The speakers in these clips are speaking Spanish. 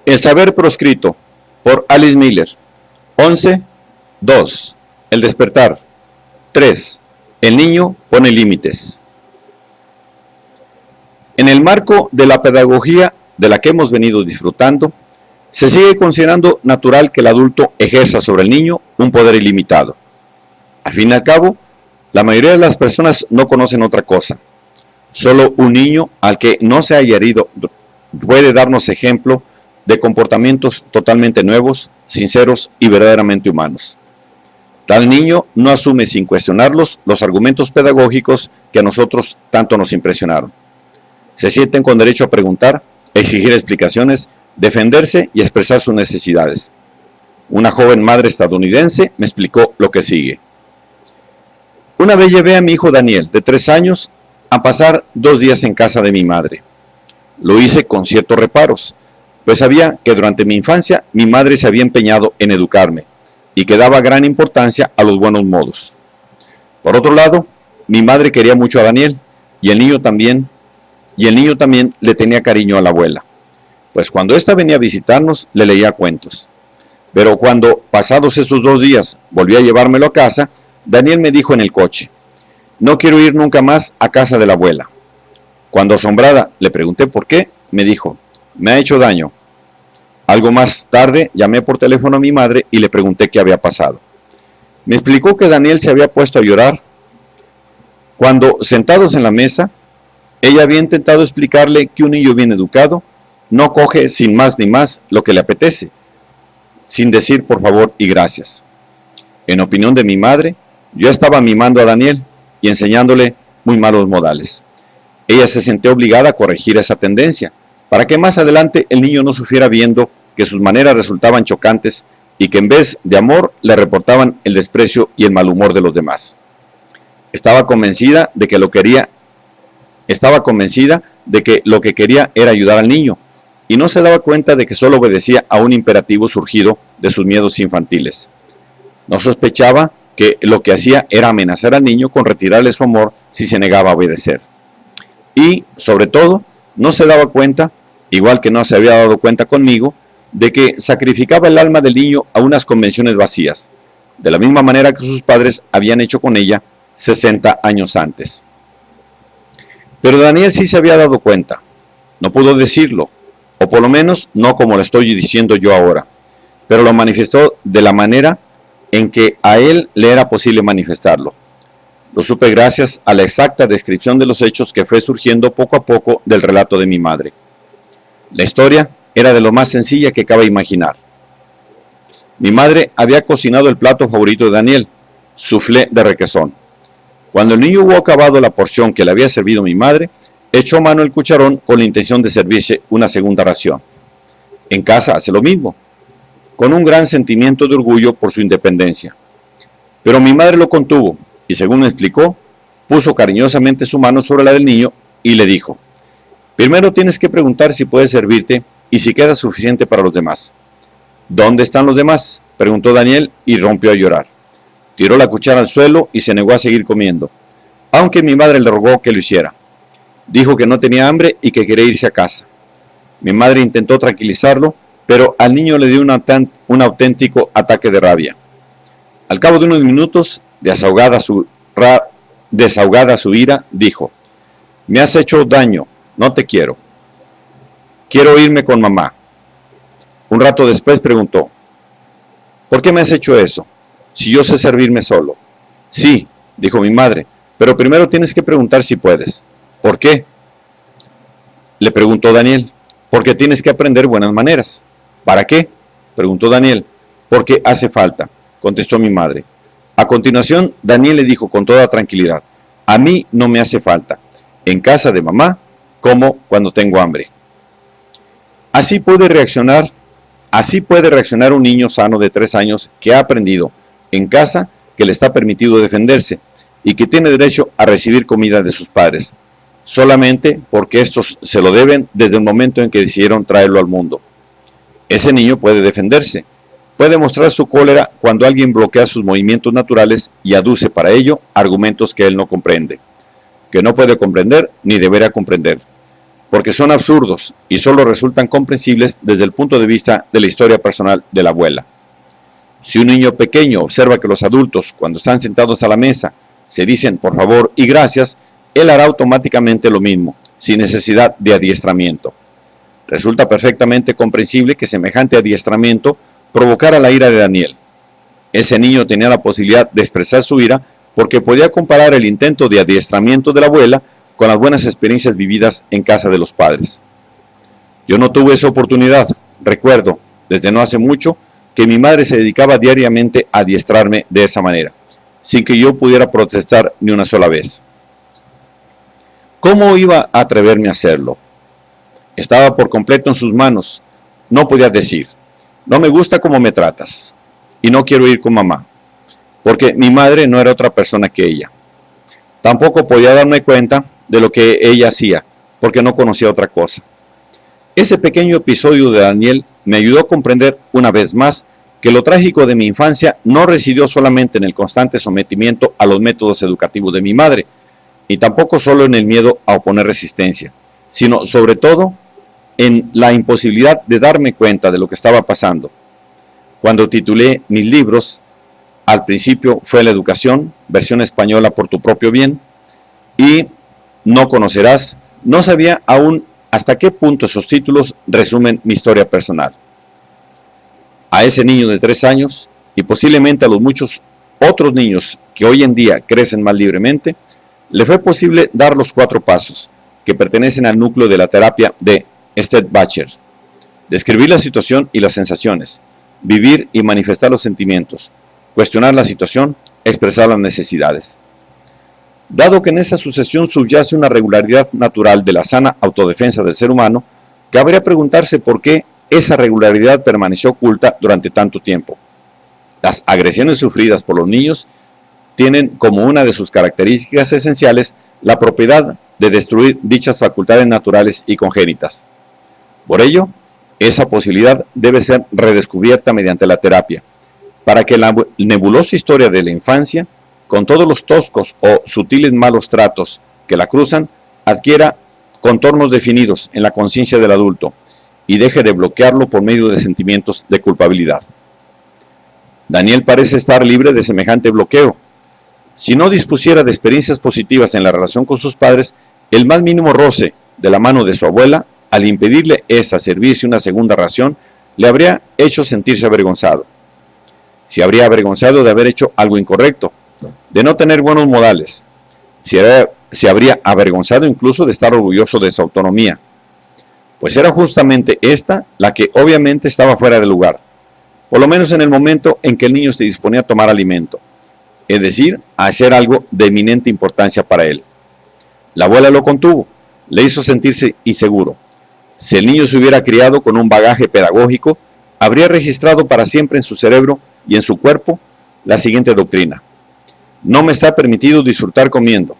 El saber proscrito, por Alice Miller. 11. 2. El despertar. 3. El niño pone límites. En el marco de la pedagogía de la que hemos venido disfrutando, se sigue considerando natural que el adulto ejerza sobre el niño un poder ilimitado. Al fin y al cabo, la mayoría de las personas no conocen otra cosa. Solo un niño al que no se haya herido puede darnos ejemplo de comportamientos totalmente nuevos, sinceros y verdaderamente humanos. Tal niño no asume sin cuestionarlos los argumentos pedagógicos que a nosotros tanto nos impresionaron. Se sienten con derecho a preguntar, exigir explicaciones, defenderse y expresar sus necesidades. Una joven madre estadounidense me explicó lo que sigue. Una vez llevé a mi hijo Daniel, de 3 años, a pasar 2 días en casa de mi madre. Lo hice con ciertos reparos, pues sabía que durante mi infancia mi madre se había empeñado en educarme y que daba gran importancia a los buenos modos. Por otro lado, mi madre quería mucho a Daniel y el niño también le tenía cariño a la abuela, pues cuando ésta venía a visitarnos le leía cuentos. Pero cuando, pasados esos 2 días, volví a llevármelo a casa, Daniel me dijo en el coche: no quiero ir nunca más a casa de la abuela. Cuando asombrada le pregunté por qué, me dijo: me ha hecho daño. Algo más tarde llamé por teléfono a mi madre y le pregunté qué había pasado. Me explicó que Daniel se había puesto a llorar cuando, sentados en la mesa, ella había intentado explicarle que un niño bien educado no coge sin más ni más lo que le apetece, sin decir por favor y gracias. En opinión de mi madre, yo estaba mimando a Daniel y enseñándole muy malos modales. Ella se sintió obligada a corregir esa tendencia, para que más adelante el niño no sufriera viendo que sus maneras resultaban chocantes y que en vez de amor le reportaban el desprecio y el mal humor de los demás. Estaba convencida de que lo que quería era ayudar al niño, y no se daba cuenta de que solo obedecía a un imperativo surgido de sus miedos infantiles. No sospechaba que lo que hacía era amenazar al niño con retirarle su amor si se negaba a obedecer. Y, sobre todo, no se daba cuenta, igual que no se había dado cuenta conmigo, de que sacrificaba el alma del niño a unas convenciones vacías, de la misma manera que sus padres habían hecho con ella 60 años antes. Pero Daniel sí se había dado cuenta. No pudo decirlo, o por lo menos no como lo estoy diciendo yo ahora, pero lo manifestó de la manera en que a él le era posible manifestarlo. Lo supe gracias a la exacta descripción de los hechos que fue surgiendo poco a poco del relato de mi madre. La historia era de lo más sencilla que cabe imaginar. Mi madre había cocinado el plato favorito de Daniel, soufflé de requesón. Cuando el niño hubo acabado la porción que le había servido mi madre, echó mano el cucharón con la intención de servirse una segunda ración. En casa hace lo mismo, con un gran sentimiento de orgullo por su independencia. Pero mi madre lo contuvo y, según me explicó, puso cariñosamente su mano sobre la del niño y le dijo: primero tienes que preguntar si puedes servirte y si queda suficiente para los demás. ¿Dónde están los demás?, preguntó Daniel y rompió a llorar. Tiró la cuchara al suelo y se negó a seguir comiendo, aunque mi madre le rogó que lo hiciera. Dijo que no tenía hambre y que quería irse a casa. Mi madre intentó tranquilizarlo, pero al niño le dio un auténtico ataque de rabia. Al cabo de unos minutos, desahogada su ira, dijo: me has hecho daño, no te quiero. Quiero irme con mamá. Un rato después preguntó: ¿por qué me has hecho eso, si yo sé servirme solo? Sí, dijo mi madre, pero primero tienes que preguntar si puedes. ¿Por qué?, le preguntó Daniel. Porque tienes que aprender buenas maneras. ¿Para qué?, preguntó Daniel. Porque hace falta, contestó mi madre. A continuación, Daniel le dijo con toda tranquilidad: a mí no me hace falta. En casa de mamá, como cuando tengo hambre. Así puede reaccionar un niño sano de 3 años que ha aprendido en casa que le está permitido defenderse y que tiene derecho a recibir comida de sus padres, solamente porque estos se lo deben desde el momento en que decidieron traerlo al mundo. Ese niño puede defenderse, puede mostrar su cólera cuando alguien bloquea sus movimientos naturales y aduce para ello argumentos que él no comprende, que no puede comprender ni deberá comprender. porque son absurdos y solo resultan comprensibles desde el punto de vista de la historia personal de la abuela. Si un niño pequeño observa que los adultos, cuando están sentados a la mesa, se dicen por favor y gracias, él hará automáticamente lo mismo, sin necesidad de adiestramiento. Resulta perfectamente comprensible que semejante adiestramiento provocara la ira de Daniel. Ese niño tenía la posibilidad de expresar su ira porque podía comparar el intento de adiestramiento de la abuela con las buenas experiencias vividas en casa de los padres. Yo no tuve esa oportunidad. Recuerdo, desde no hace mucho, que mi madre se dedicaba diariamente a adiestrarme de esa manera, sin que yo pudiera protestar ni una sola vez. ¿Cómo iba a atreverme a hacerlo? Estaba por completo en sus manos. No podía decir, no me gusta cómo me tratas, y no quiero ir con mamá, porque mi madre no era otra persona que ella. Tampoco podía darme cuenta de lo que ella hacía, porque no conocía otra cosa. Ese pequeño episodio de Daniel me ayudó a comprender una vez más que lo trágico de mi infancia no residió solamente en el constante sometimiento a los métodos educativos de mi madre, y tampoco solo en el miedo a oponer resistencia, sino sobre todo en la imposibilidad de darme cuenta de lo que estaba pasando. Cuando titulé mis libros, al principio fue La educación, versión española por tu propio bien, y No conocerás, no sabía aún hasta qué punto esos títulos resumen mi historia personal. A ese niño de 3 años, y posiblemente a los muchos otros niños que hoy en día crecen más libremente, le fue posible dar los 4 pasos que pertenecen al núcleo de la terapia de Stettbacher: describir la situación y las sensaciones, vivir y manifestar los sentimientos, cuestionar la situación, expresar las necesidades. Dado que en esa sucesión subyace una regularidad natural de la sana autodefensa del ser humano, cabría preguntarse por qué esa regularidad permaneció oculta durante tanto tiempo. Las agresiones sufridas por los niños tienen como una de sus características esenciales la propiedad de destruir dichas facultades naturales y congénitas. Por ello, esa posibilidad debe ser redescubierta mediante la terapia, para que la nebulosa historia de la infancia, con todos los toscos o sutiles malos tratos que la cruzan, adquiera contornos definidos en la conciencia del adulto y deje de bloquearlo por medio de sentimientos de culpabilidad. Daniel parece estar libre de semejante bloqueo. Si no dispusiera de experiencias positivas en la relación con sus padres, el más mínimo roce de la mano de su abuela, al impedirle esa servirse una segunda ración, le habría hecho sentirse avergonzado. Se habría avergonzado de haber hecho algo incorrecto, de no tener buenos modales. Se habría avergonzado incluso de estar orgulloso de su autonomía, pues era justamente esta la que obviamente estaba fuera de lugar, por lo menos en el momento en que el niño se disponía a tomar alimento, es decir, a hacer algo de eminente importancia para él. La abuela lo contuvo, le hizo sentirse inseguro. Si el niño se hubiera criado con un bagaje pedagógico, habría registrado para siempre en su cerebro y en su cuerpo la siguiente doctrina: no me está permitido disfrutar comiendo,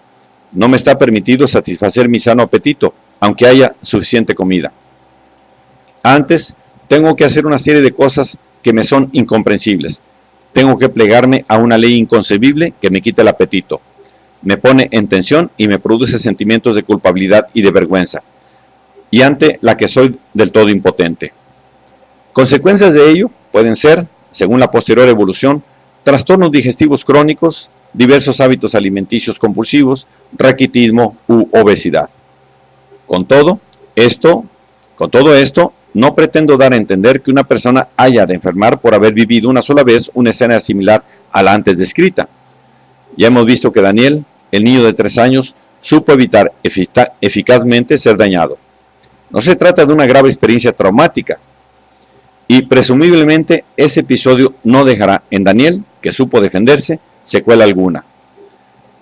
no me está permitido satisfacer mi sano apetito, aunque haya suficiente comida. Antes, tengo que hacer una serie de cosas que me son incomprensibles. Tengo que plegarme a una ley inconcebible que me quita el apetito, me pone en tensión y me produce sentimientos de culpabilidad y de vergüenza, y ante la que soy del todo impotente. Consecuencias de ello pueden ser, según la posterior evolución, trastornos digestivos crónicos, diversos hábitos alimenticios compulsivos, raquitismo u obesidad. Con todo esto, no pretendo dar a entender que una persona haya de enfermar por haber vivido una sola vez una escena similar a la antes descrita. Ya hemos visto que Daniel, el niño de 3 años, supo evitar eficazmente ser dañado. No se trata de una grave experiencia traumática, y presumiblemente ese episodio no dejará en Daniel, que supo defenderse, secuela alguna.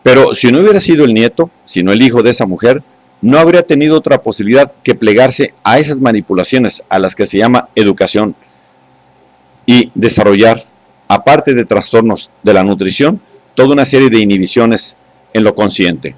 Pero si no hubiera sido el nieto, sino el hijo de esa mujer, no habría tenido otra posibilidad que plegarse a esas manipulaciones a las que se llama educación y desarrollar, aparte de trastornos de la nutrición, toda una serie de inhibiciones en lo consciente.